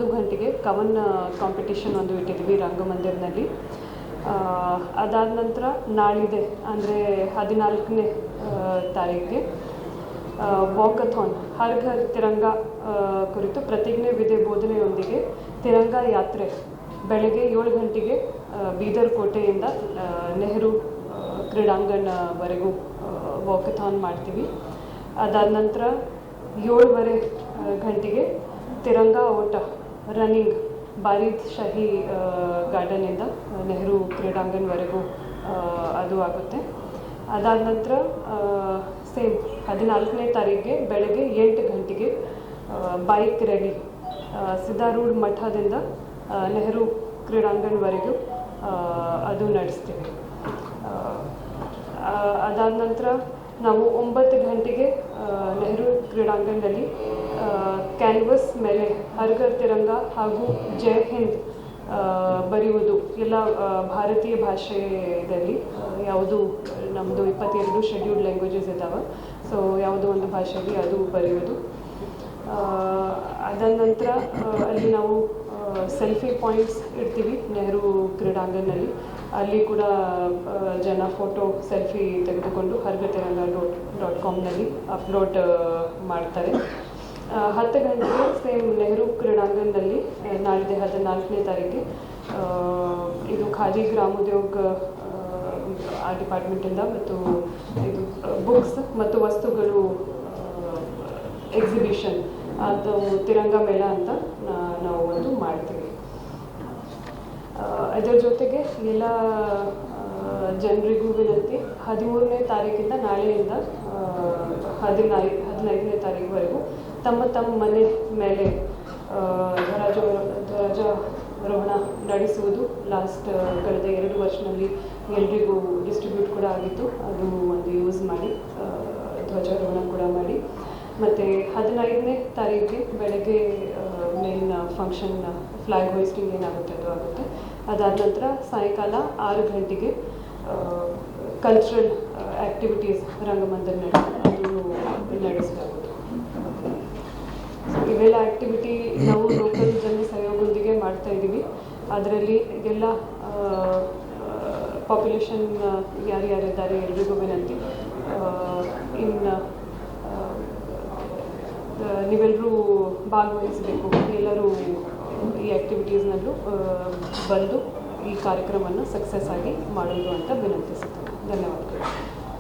1 ಗಂಟೆಗೆ ಕವನ್ ಕಾಂಪಿಟಿಷನ್ ಒಂದು ಇಟ್ಟಿದ್ವಿ ರಂಗಮಂದಿರನಲ್ಲಿ. ಅದಾದ ನಂತರ ನಾಳಿದೆ ಅಂದರೆ 14ನೇ ತಾರೀಕಿಗೆ ವಾಕಥಾನ್ ಹರ್ ಘರ್ ತಿರಂಗ ಕುರಿತು ಪ್ರತಿಜ್ಞೆ ವಿಧಿ ಬೋಧನೆಯೊಂದಿಗೆ ತಿರಂಗ ಯಾತ್ರೆ ಬೆಳಗ್ಗೆ 7 ಗಂಟೆಗೆ ಬೀದರ್ ಕೋಟೆಯಿಂದ ನೆಹರು ಕ್ರೀಡಾಂಗಣವರೆಗೂ ವಾಕಥಾನ್ ಮಾಡ್ತೀವಿ. ಅದಾದ ನಂತರ 7:15 ಗಂಟೆಗೆ ತಿರಂಗ ಓಟ ರನ್ನಿಂಗ್ ಬಾರೀದ್ ಶಾಹಿ ಗಾರ್ಡನಿಂದ ನೆಹರು ಕ್ರೀಡಾಂಗಣವರೆಗೂ ಅದು ಆಗುತ್ತೆ. ಅದಾದ ನಂತರ ಸೇಮ್ 14ನೇ ತಾರೀಕಿಗೆ ಬೆಳಗ್ಗೆ 8 ಗಂಟೆಗೆ ಬೈಕ್ ರ್ಯಾಲಿ ಸಿದ್ದಾರೂಢ ಮಠದಿಂದ ನೆಹರು ಕ್ರೀಡಾಂಗಣವರೆಗೂ ಅದು ನಡೆಸ್ತೀವಿ. ಅದಾದ ನಂತರ ನಾವು 9 ಗಂಟೆಗೆ ನೆಹರು ಕ್ರೀಡಾಂಗಣದಲ್ಲಿ ಕ್ಯಾನ್ವಸ್ ಮೇಲೆ ಹರ್ ಘರ್ ತಿರಂಗ ಹಾಗೂ ಜೈ ಹಿಂದ್ ಬರೆಯುವುದು ಎಲ್ಲ ಭಾರತೀಯ ಭಾಷೆಯಲ್ಲಿ ಯಾವುದು ನಮ್ಮದು 22 ಶೆಡ್ಯೂಲ್ಡ್ ಲ್ಯಾಂಗ್ವೇಜಸ್ ಇದ್ದಾವೆ. ಸೊ ಯಾವುದೋ ಒಂದು ಭಾಷೆಯಲ್ಲಿ ಅದು ಬರೆಯೋದು. ಅದಾದ ನಂತರ ಅಲ್ಲಿ ನಾವು ಸೆಲ್ಫಿ ಪಾಯಿಂಟ್ಸ್ ಇಡ್ತೀವಿ ನೆಹರು ಕ್ರೀಡಾಂಗಣದಲ್ಲಿ. ಅಲ್ಲಿ ಕೂಡ ಜನ ಫೋಟೋ ಸೆಲ್ಫಿ ತೆಗೆದುಕೊಂಡು hargartiranga.com ಅಪ್ಲೋಡ್ ಮಾಡ್ತಾರೆ. 10 ಗಂಟೆಗೆ ಸೇಮ್ ನೆಹರು ಕ್ರೀಡಾಂಗಣದಲ್ಲಿ ನಾಳಿದೆ 14ನೇ ತಾರೀಕಿಗೆ ಇದು ಖಾದಿ ಗ್ರಾಮೋದ್ಯೋಗ ಆ ಡಿಪಾರ್ಟ್ಮೆಂಟಿಂದ ಮತ್ತು ಇದು ಬುಕ್ಸ್ ಮತ್ತು ವಸ್ತುಗಳು ಎಕ್ಸಿಬಿಷನ್ ಅದು ತಿರಂಗ ಮೇಳ ಅಂತ ನಾವು ಒಂದು ಮಾಡ್ತೀವಿ. ಅದರ ಜೊತೆಗೆ ಎಲ್ಲ ಜನರಿಗೂ ವಿನಂತಿ, 13ನೇ ತಾರೀಕಿಂದ ನಾಳೆಯಿಂದ 15ನೇ ತಾರೀಕುವರೆಗೂ ತಮ್ಮ ಮನೆ ಮೇಲೆ ಧ್ವಜಾರೋಹಣ ನಡೆಸುವುದು ಲಾಸ್ಟ್ ಕಳೆದ 2 ವರ್ಷದಲ್ಲಿ ಎಲ್ರಿಗೂ ಡಿಸ್ಟ್ರಿಬ್ಯೂಟ್ ಕೂಡ ಆಗಿತ್ತು. ಅದು ಒಂದು ಯೂಸ್ ಮಾಡಿ ಧ್ವಜಾರೋಹಣ ಕೂಡ ಮಾಡಿ. ಮತ್ತು 15ನೇ ತಾರೀಕಿಗೆ ಬೆಳಗ್ಗೆ ಮೇನ್ ಫಂಕ್ಷನ್ ಫ್ಲ್ಯಾಗ್ ಹೋಯಿಸ್ಟಿಂಗ್ ಏನಾಗುತ್ತೆ ಅದು ಆಗುತ್ತೆ. ಅದಾದ ನಂತರ ಸಾಯಂಕಾಲ 6 ಗಂಟೆಗೆ ಕಲ್ಚರಲ್ ಆ್ಯಕ್ಟಿವಿಟೀಸ್ ರಂಗಮಂದಿರ ಅದು ನಡೆಸಲಾಗುತ್ತೆ. ಇವೆಲ್ಲ ಆ್ಯಕ್ಟಿವಿಟಿ ನಾವು ಲೋಕಲ್ ಜನ ಸಹಯೋಗದೊಂದಿಗೆ ಮಾಡ್ತಾ ಇದ್ದೀವಿ. ಅದರಲ್ಲಿ ಎಲ್ಲ ಪಾಪ್ಯುಲೇಷನ್ ಯಾರ್ಯಾರಿದ್ದಾರೆ ಎಲ್ರಿಗೂ ವಿನಂತಿ, ಇನ್ನು ನೀವೆಲ್ಲರೂ ಭಾಗವಹಿಸಬೇಕು. ಎಲ್ಲರೂ ಈ ಆ್ಯಕ್ಟಿವಿಟೀಸ್ನಲ್ಲೂ ಬಂದು ಈ ಕಾರ್ಯಕ್ರಮವನ್ನು ಸಕ್ಸಸ್ ಆಗಿ ಮಾಡೋದು ಅಂತ ವಿನಂತಿಸುತ್ತೇನೆ. ಧನ್ಯವಾದಗಳು.